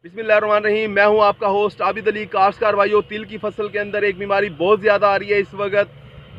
बिस्मिल्लाहिर्रहमानिर्रहीम। मैं हूं आपका होस्ट आबिद अली। काश्तकार भाइयों, तिल की फसल के अंदर एक बीमारी बहुत ज़्यादा आ रही है इस वक्त।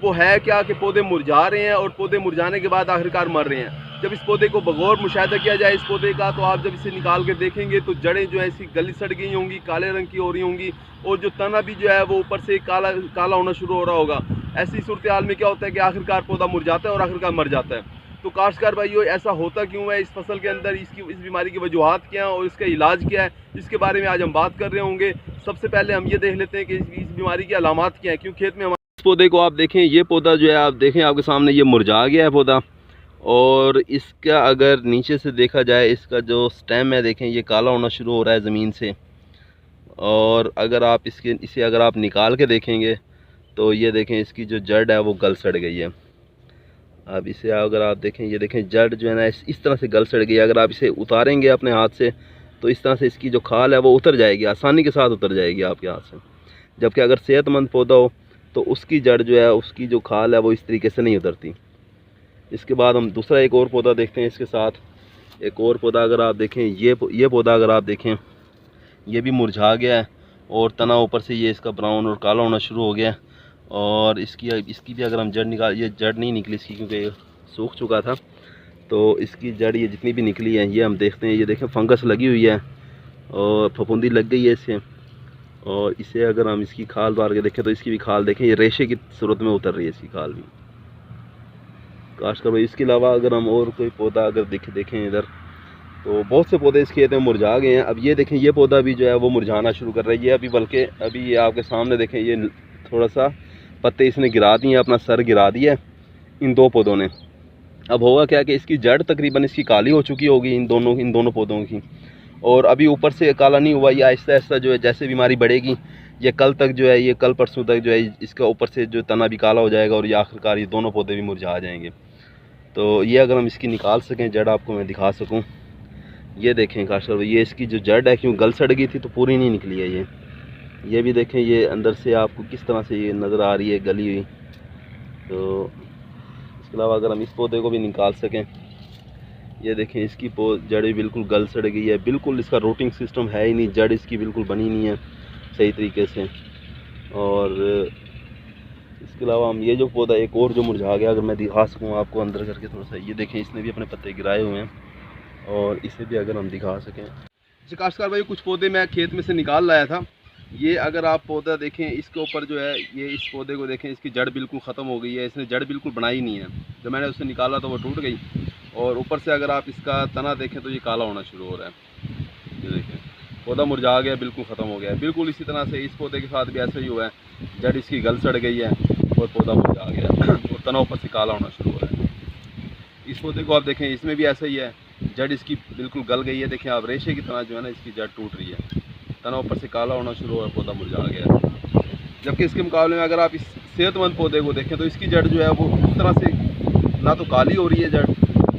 वो है क्या कि पौधे मुरझा रहे हैं और पौधे मुरझाने के बाद आखिरकार मर रहे हैं। जब इस पौधे को बगौर मुशाहिदा किया जाए इस पौधे का, तो आप जब इसे निकाल के देखेंगे तो जड़ें जो है इसकी गली सड़ गई होंगी, काले रंग की हो रही होंगी, और जो तना भी जो है वो ऊपर से काला काला होना शुरू हो रहा होगा। ऐसी सूरत हाल में क्या होता है कि आखिरकार पौधा मुरझाता है और आखिरकार मर जाता है। तो काश्तकार भाइयों, ऐसा होता क्यों है इस फसल के अंदर, इस बीमारी की वजूहात क्या हैं और इसका इलाज क्या है, इसके बारे में आज हम बात कर रहे होंगे। सबसे पहले हम ये देख लेते हैं कि इस बीमारी की अलामात क्या हैं। क्यों खेत में हमारे इस पौधे को आप देखें, ये पौधा जो है आप देखें आपके सामने, ये मुरझा गया है पौधा। और इसका अगर नीचे से देखा जाए, इसका जो स्टेम है देखें, ये काला होना शुरू हो रहा है ज़मीन से। और अगर आप इसे अगर आप निकाल के देखेंगे तो ये देखें इसकी जो जड़ है वो गल सड़ गई है। अब इसे अगर आप देखें, ये देखें जड़ जो है ना इस तरह से गल सड़ गई है। अगर आप इसे उतारेंगे अपने हाथ से तो इस तरह से इसकी जो खाल है वो उतर जाएगी, आसानी के साथ उतर जाएगी आपके हाथ से। जबकि अगर सेहतमंद पौधा हो तो उसकी जड़ जो है, उसकी जो खाल है वो इस तरीके से नहीं उतरती। इसके बाद हम दूसरा एक और पौधा देखते हैं। इसके साथ एक और पौधा अगर आप देखें, ये पौधा अगर आप देखें, ये भी मुरझा गया है और तना ऊपर से ये इसका ब्राउन और काला होना शुरू हो गया है। और इसकी भी अगर हम जड़ निकाल, ये जड़ नहीं निकली इसकी क्योंकि ये सूख चुका था। तो इसकी जड़ ये जितनी भी निकली है ये हम देखते हैं, ये देखें फंगस लगी हुई है और फफूंदी लग गई है इससे। और इसे अगर हम इसकी खाल उतार के देखें तो इसकी भी खाल देखें, ये रेशे की सूरत में उतर रही है इसकी खाल भी। काश्तकार भाई, इसके अलावा अगर हम और कोई पौधा अगर देखें इधर, तो बहुत से पौधे इस खेत में मुरझा गए हैं। अब ये देखें, ये पौधा भी जो है वो मुरझाना शुरू कर रही है अभी, बल्कि अभी ये आपके सामने देखें, ये थोड़ा सा पत्ते इसने गिरा दिए, अपना सर गिरा दिया इन दो पौधों ने। अब होगा क्या कि इसकी जड़ तकरीबन इसकी काली हो चुकी होगी इन दोनों पौधों की। और अभी ऊपर से काला नहीं हुआ, ये आहिस्ता आहिस्ता जो है जैसे बीमारी बढ़ेगी, ये कल तक जो है, ये कल परसों तक जो है इसका ऊपर से जो तना भी काला हो जाएगा और ये आखिरकार ये दोनों पौधे भी मुरझा जाएंगे। तो ये अगर हम इसकी निकाल सकें जड़, आपको मैं दिखा सकूँ, ये देखें काश्तकार भाई, ये इसकी जो जड़ है क्यों गल सड़ गई थी तो पूरी नहीं निकली है ये भी देखें, ये अंदर से आपको किस तरह से ये नज़र आ रही है गली हुई। तो इसके अलावा अगर हम इस पौधे को भी निकाल सकें, ये देखें इसकी जड़ भी बिल्कुल गल सड़ गई है, बिल्कुल इसका रूटिंग सिस्टम है ही नहीं, जड़ इसकी बिल्कुल बनी नहीं है सही तरीके से। और इसके अलावा हम ये जो पौधा एक और जो मुरझा गया, अगर मैं दिखा सकूँ आपको अंदर करके थोड़ा सा, ये देखें इसने भी अपने पत्ते गिराए हुए हैं और इसे भी अगर हम दिखा सकें। जैसे काश्तकार भाई, कुछ पौधे मैं खेत में से निकाल लाया था। ये अगर आप पौधा देखें, इसके ऊपर जो है, ये इस पौधे को देखें, इसकी जड़ बिल्कुल ख़त्म हो गई है, इसने जड़ बिल्कुल बनाई नहीं है। जब मैंने उसे निकाला तो वो टूट गई। और ऊपर से अगर आप इसका तना देखें तो ये काला होना शुरू हो रहा है। ये देखें पौधा मुरझा गया, बिल्कुल ख़त्म हो गया है। बिल्कुल इसी तरह से इस पौधे के साथ भी ऐसा ही हुआ है, जड़ इसकी गल सड़ गई है और पौधा मुरझा गया और तना ऊपर से काला होना शुरू हो रहा है। इस पौधे को आप देखें, इसमें भी ऐसा ही है, जड़ इसकी बिल्कुल गल गई है। देखें आप, रेशे की तरह जो है ना इसकी जड़ टूट रही है, तना ऊपर से काला होना शुरू हुआ, पौधा मुरझा गया। जबकि इसके मुकाबले में अगर आप इस सेहतमंद पौधे को देखें तो इसकी जड़ जो है वो इस तरह से ना तो काली हो रही है जड़,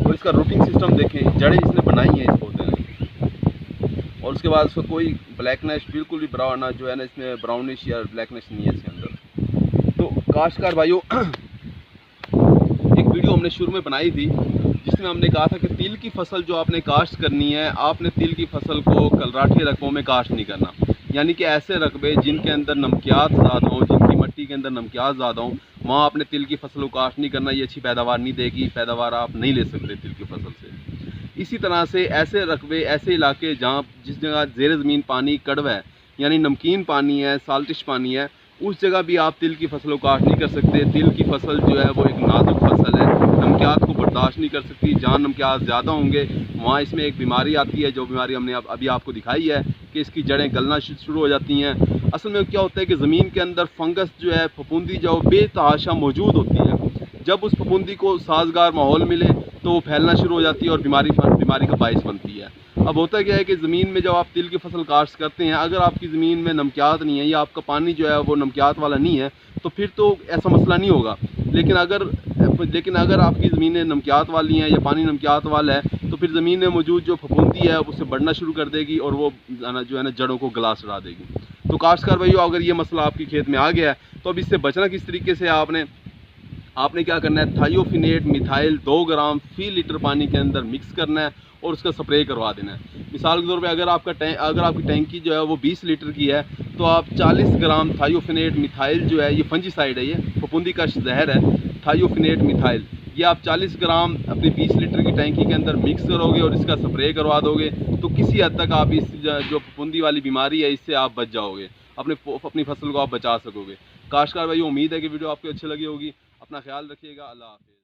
और इसका रूटिंग सिस्टम देखें, जड़ें इसने बनाई हैं इस पौधे ने। और उसके बाद उसका कोई ब्लैकनेस, बिल्कुल भी ब्राउन ना जो है ना इसमें ब्राउनिश या ब्लैकनेस नहीं है इसके अंदर। तो काश्तकार भाइयों, एक वीडियो हमने शुरू में बनाई थी जिसमें हमने कहा था कि तिल की फसल जो आपने काश्त करनी है, आपने तिल की फसल को कलराठी रकबों में काश्त नहीं करना। यानी कि ऐसे रकबे जिनके अंदर नमकियात ज़्यादा हों, जिनकी मिट्टी के अंदर नमकियात ज़्यादा हों, वहाँ आपने तिल की फसल को काश्त नहीं करना। ये अच्छी पैदावार नहीं देगी, पैदावार आप नहीं ले सकते तिल की फसल से। इसी तरह से ऐसे रकबे, ऐसे इलाके जहाँ जिस जगह ज़ेर ज़मीन पानी कड़वा है, यानी नमकीन पानी है, साल्टिश पानी है, उस जगह भी आप तिल की फसलों को काश्त नहीं कर सकते। तिल की फसल जो है वो एक नाजुक फसल है, नमकियात को बर्दाश्त नहीं कर सकती। जहाँ नमकियात ज़्यादा होंगे वहाँ इसमें एक बीमारी आती है, जो बीमारी हमने अभी आपको दिखाई है कि इसकी जड़ें गलना शुरू हो जाती हैं। असल में क्या होता है कि ज़मीन के अंदर फंगस जो है, फफूंदी जो बेतहाशा मौजूद होती है। जब उस फफूंदी को साजगार माहौल मिले तो वो फैलना शुरू हो जाती है और बीमारी का बाइस बनती है। अब होता क्या है कि ज़मीन में जब आप तिल की फसल काश्त करते हैं, अगर आपकी ज़मीन में नमकियात नहीं है या आपका पानी जो है वो नमकियात वाला नहीं है, तो फिर तो ऐसा मसला नहीं होगा। लेकिन अगर आपकी ज़मीनें नमकियात वाली हैं या पानी नमकियात वाला है, तो फिर ज़मीन में मौजूद जो फफूंदी है उससे बढ़ना शुरू कर देगी और वो जो है ना जड़ों को गला सड़ा देगी। तो काश्तकार भाइयों, अगर ये मसला आपकी खेत में आ गया है तो अब इससे बचना किस तरीके से आपने, आपने क्या करना है, थायोफिनेट मिथाइल 2 ग्राम फी लीटर पानी के अंदर मिक्स करना है और उसका स्प्रे करवा देना है। मिसाल के तौर पे अगर आपकी टैंकी जो है वो 20 लीटर की है, तो आप 40 ग्राम थायोफिनेट मिथाइल जो है, ये फंजीसाइड है, ये फफूंदी का जहर है थायोफिनेट मिथाइल, ये आप 40 ग्राम अपनी 20 लीटर की टैंकी के अंदर मिक्स करोगे और इसका स्प्रे करवा दोगे, तो किसी हद तक आप इस जो फफूंदी वाली बीमारी है इससे आप बच जाओगे, अपनी फसल को आप बचा सकोगे। काश्तकार भाई, उम्मीद है कि वीडियो आपको अच्छी लगी होगी। अपना ख्याल रखिएगा। अल्लाह हाफिज़।